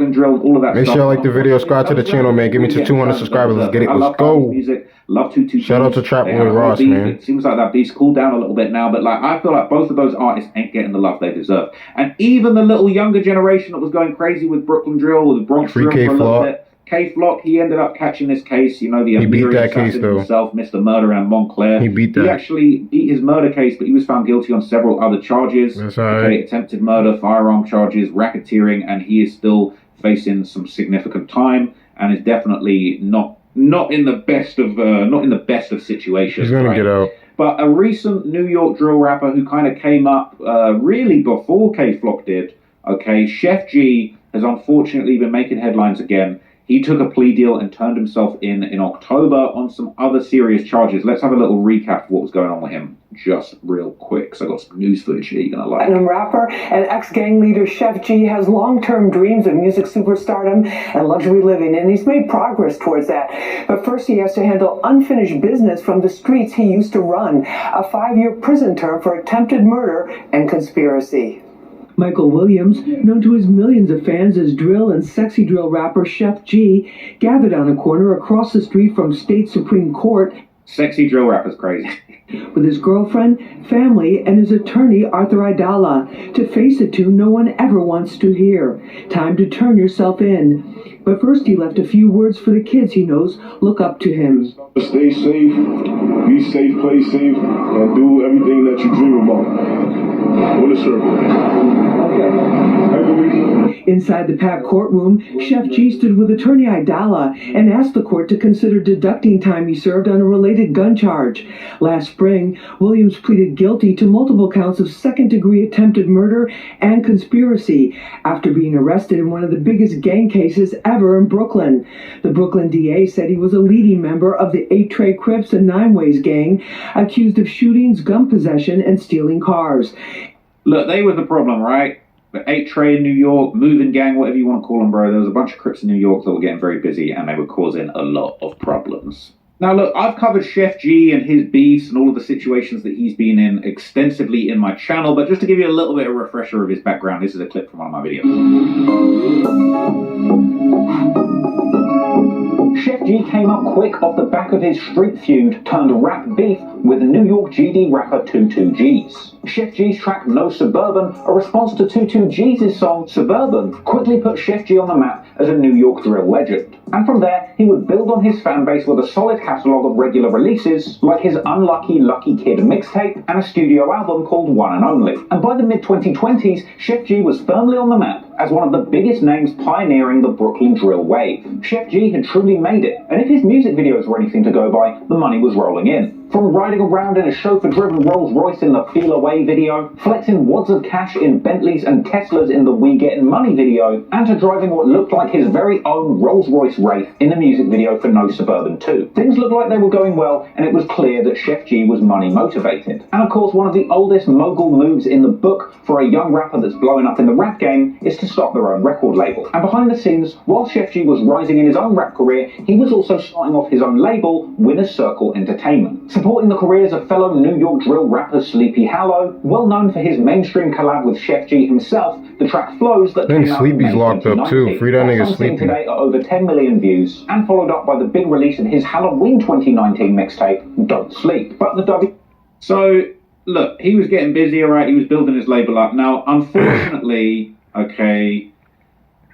Brooklyn Drill, all of that Make stuff. sure you like the video, subscribe to the channel, man. Give me to 200 subscribers. Let's get it. Let's go. Music. Love 2 Shout out to Trap Boy Ross, man. It seems like that beef's cooled down a little bit now, but like I feel like both of those artists ain't getting the love they deserve. And even the little younger generation that was going crazy with Brooklyn Drill, with Bronx Drill for a little bit. K-Flock, he ended up catching this case, you know, the Amiri assassin himself, Mr. Murder in Montclair. He actually beat his murder case, but he was found guilty on several other charges. That's right. Attempted murder, firearm charges, racketeering, and he is still facing some significant time and is definitely not in the best of situations. He's gonna get out. But a recent New York drill rapper who kind of came up really before K-Flock did, Sheff G has unfortunately been making headlines again. He took a plea deal and turned himself in October on some other serious charges. Let's have a little recap of what was going on with him just real quick. So I got some news footage here you're going to like. Platinum rapper and ex-gang leader Sheff G has long-term dreams of music superstardom and luxury living, and he's made progress towards that. But first he has to handle unfinished business from the streets he used to run, a 5-year prison term for attempted murder and conspiracy. Michael Williams, known to his millions of fans as drill and sexy drill rapper Sheff G, gathered on a corner across the street from State Supreme Court. Sexy drill rapper's crazy. With his girlfriend, family, and his attorney, Arthur Aidala, to face a tune no one ever wants to hear. Time to turn yourself in. But first he left a few words for the kids he knows look up to him. Stay safe, be safe, play safe, and do everything that you dream about. On the circle. Inside the packed courtroom, Sheff G stood with attorney Aidala and asked the court to consider deducting time he served on a related gun charge. Last spring, Williams pleaded guilty to multiple counts of second-degree attempted murder and conspiracy after being arrested in one of the biggest gang cases ever in Brooklyn. The Brooklyn DA said he was a leading member of the 8 Trey Crips and 9 Ways gang, accused of shootings, gun possession, and stealing cars. Look, they were the problem, right? The 8 Trey in New York, moving gang, whatever you want to call them, bro. There was a bunch of Crips in New York that were getting very busy, and they were causing a lot of problems. Now, look, I've covered Sheff G and his beefs and all of the situations that he's been in extensively in my channel, but just to give you a little bit of a refresher of his background, this is a clip from one of my videos. Sheff G came up quick off the back of his street feud turned rap beef with New York GD rapper 22G's. Sheff G's track No Suburban, a response to 22G's song Suburban, quickly put Sheff G on the map as a New York drill legend. And from there, he would build on his fan base with a solid catalogue of regular releases, like his Unlucky Lucky Kid mixtape and a studio album called One and Only. And by the mid-2020s, Sheff G was firmly on the map as one of the biggest names pioneering the Brooklyn drill wave. Sheff G had truly made it, and if his music videos were anything to go by, the money was rolling in. From riding around in a chauffeur-driven Rolls-Royce in the Feel Away video, flexing wads of cash in Bentleys and Teslas in the We Gettin' Money video, and to driving what looked like his very own Rolls-Royce Wraith in the music video for No Suburban 2. Things looked like they were going well, and it was clear that Sheff G was money-motivated. And of course, one of the oldest mogul moves in the book for a young rapper that's blowing up in the rap game is to start their own record label. And behind the scenes, while Sheff G was rising in his own rap career, he was also starting off his own label, Winner's Circle Entertainment. Supporting the careers of fellow New York drill rapper Sleepy Hallow, well known for his mainstream collab with Sheff G himself, the track Flows that came out in May 2019. Sleepy's locked up too. Free that nigga Sleepy. Today are over 10 million views, and followed up by the big release of his Halloween 2019 mixtape, Don't Sleep. But the So, look, he was getting busy, alright, he was building his label up. Now, unfortunately,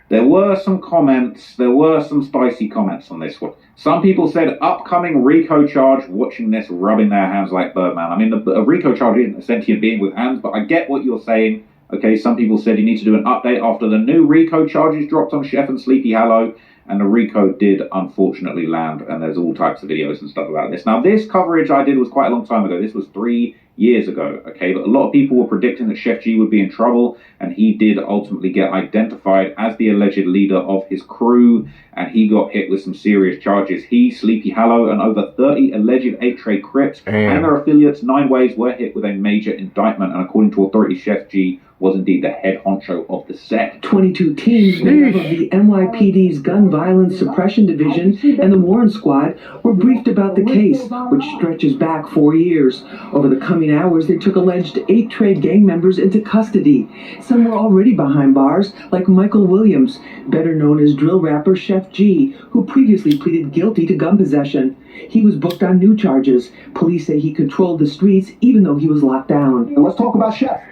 there were some comments, there were some spicy comments on this one. Some people said upcoming RICO charge, watching this, rubbing their hands like Birdman. I mean, a RICO charge isn't a sentient being with hands, but I get what you're saying. Okay, some people said you need to do an update after the new RICO charges dropped on Sheff and Sleepy Hallow, and the RICO did unfortunately land, and there's all types of videos and stuff about this. Now, this coverage I did was quite a long time ago. This was 3 years ago, okay? But a lot of people were predicting that Sheff G would be in trouble, and he did ultimately get identified as the alleged leader of his crew, and he got hit with some serious charges. He, Sleepy Hallow, and over 30 alleged 8 Trey Crips and their affiliates, 9 Ways, were hit with a major indictment, and according to authorities, Sheff G was indeed the head honcho of the set. 22 teams made up of the NYPD's Gun Violence Suppression Division and the Warren Squad were briefed about the case, which stretches back 4 years. Over the coming hours, they took alleged 8 trade gang members into custody. Some were already behind bars, like Michael Williams, better known as drill rapper Sheff G, who previously pleaded guilty to gun possession. He was booked on new charges. Police say he controlled the streets even though he was locked down. And let's talk about Sheff.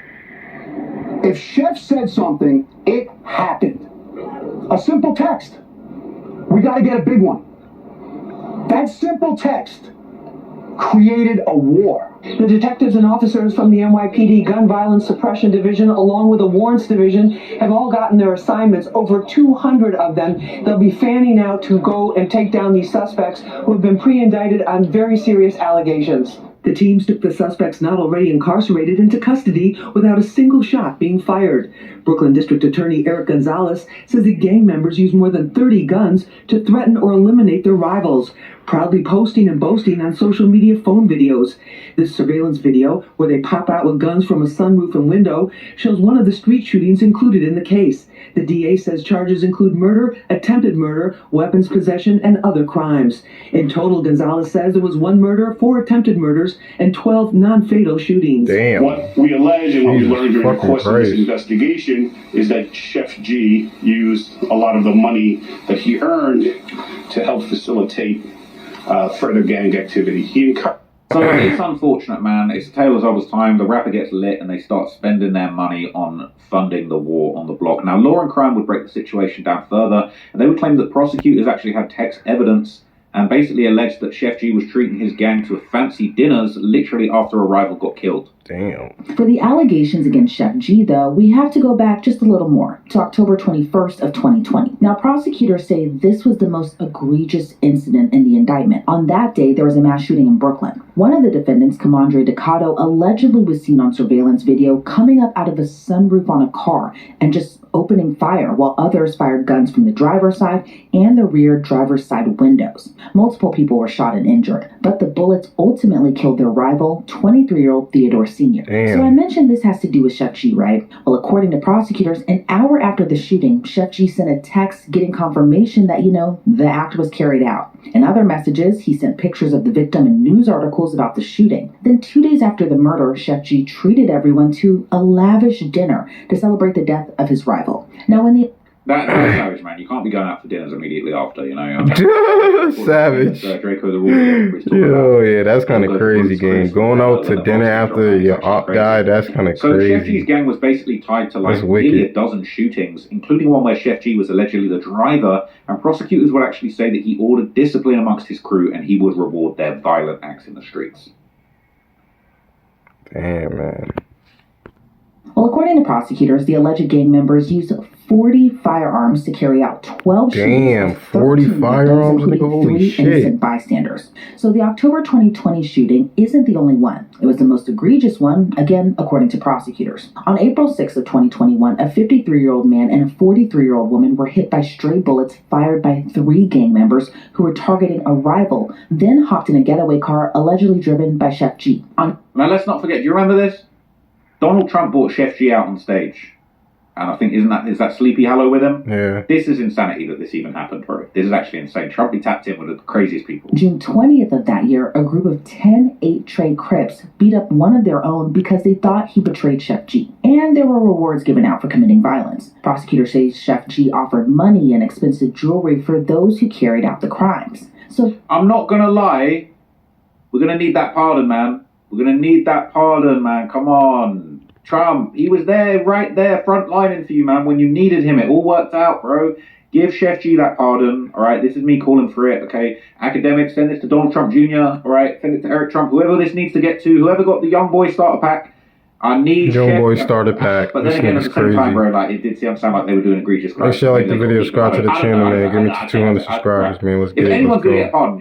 If Sheff said something, it happened. A simple text. We got to get a big one. That simple text created a war. The detectives and officers from the NYPD Gun Violence Suppression Division, along with the Warrants Division, have all gotten their assignments, over 200 of them. They'll be fanning out to go and take down these suspects who have been pre-indicted on very serious allegations. The teams took the suspects not already incarcerated into custody without a single shot being fired. Brooklyn District Attorney Eric Gonzalez says the gang members used more than 30 guns to threaten or eliminate their rivals, proudly posting and boasting on social media phone videos. This surveillance video, where they pop out with guns from a sunroof and window, shows one of the street shootings included in the case. The DA says charges include murder, attempted murder, weapons possession, and other crimes. In total, Gonzalez says there was 1 murder, 4 attempted murders, and 12 non-fatal shootings. Damn. What we allege and what we learned during the fucking course of this Christ. investigation is that Sheff G used a lot of the money that he earned to help facilitate further gang activity. So it's unfortunate, man. It's a tale as old as time. The rapper gets lit and they start spending their money on funding the war on the block. Now, law and crime would break the situation down further, and they would claim that prosecutors actually had text evidence and basically alleged that Sheff G was treating his gang to fancy dinners literally after a rival got killed. Damn. For the allegations against Sheff G, though, we have to go back just a little more, to October 21st of 2020. Now, prosecutors say this was the most egregious incident in the indictment. On that day, there was a mass shooting in Brooklyn. One of the defendants, Commandre Decato, allegedly was seen on surveillance video coming up out of a sunroof on a car and just opening fire, while others fired guns from the driver's side and the rear driver's side windows. Multiple people were shot and injured, but the bullets ultimately killed their rival, 23-year-old Theodore Sr. Damn. So I mentioned this has to do with Sheff G, right? Well, according to prosecutors, an hour after the shooting, Sheff G sent a text getting confirmation that, the act was carried out. In other messages, he sent pictures of the victim and news articles about the shooting. Then 2 days after the murder, Sheff G treated everyone to a lavish dinner to celebrate the death of his rival. Now, when the That's savage, man. You can't be going out for dinners immediately after, Savage. Draco the Ruler. Yo, yeah, that's kind of crazy, gang. Going out to dinner after your op died, that's kind of So Sheff G's crazy. gang was basically tied to That's nearly wicked. a dozen shootings, including one where Sheff G was allegedly the driver, and prosecutors would actually say that he ordered discipline amongst his crew and he would reward their violent acts in the streets. Damn, man. Well, according to prosecutors, the alleged gang members used 40 firearms to carry out 12 Damn, shootings of 40 13 victims, firearms? including Holy 3 shit. innocent bystanders. So the October 2020 shooting isn't the only one. It was the most egregious one, again, according to prosecutors. On April 6th of 2021, a 53-year-old man and a 43-year-old woman were hit by stray bullets fired by 3 gang members who were targeting a rival, then hopped in a getaway car allegedly driven by Sheff G. Now let's not forget, do you remember this? Donald Trump brought Sheff G out on stage. And I think, is that Sleepy Hollow with him? Yeah. This is insanity that this even happened, bro. This is actually insane. Trump tapped in with the craziest people. June 20th of that year, a group of 10 8-trade Crips beat up one of their own because they thought he betrayed Sheff G. And there were rewards given out for committing violence. Prosecutors say Sheff G offered money and expensive jewelry for those who carried out the crimes. So I'm not going to lie. We're going to need that pardon, man. We're going to need that pardon, man. Come on. Trump, he was there, right there, front lining for you, man, when you needed him. It all worked out, bro. Give Sheff G that pardon, all right? This is me calling for it, okay? Academics, send this to Donald Trump Jr., all right? Send it to Eric Trump, whoever this needs to get to, whoever got the Young Boy starter pack. I need Young Sheff Boy G. starter pack. But then This again, at nigga's the same time, crazy. bro, like, it did sound like they were doing egregious crimes. Make sure you like the They got video, people. subscribe to the I don't channel, know, man. Give me I- to 200 subscribers, man. Let's If get it. anyone's Let's going to go. get a pardon,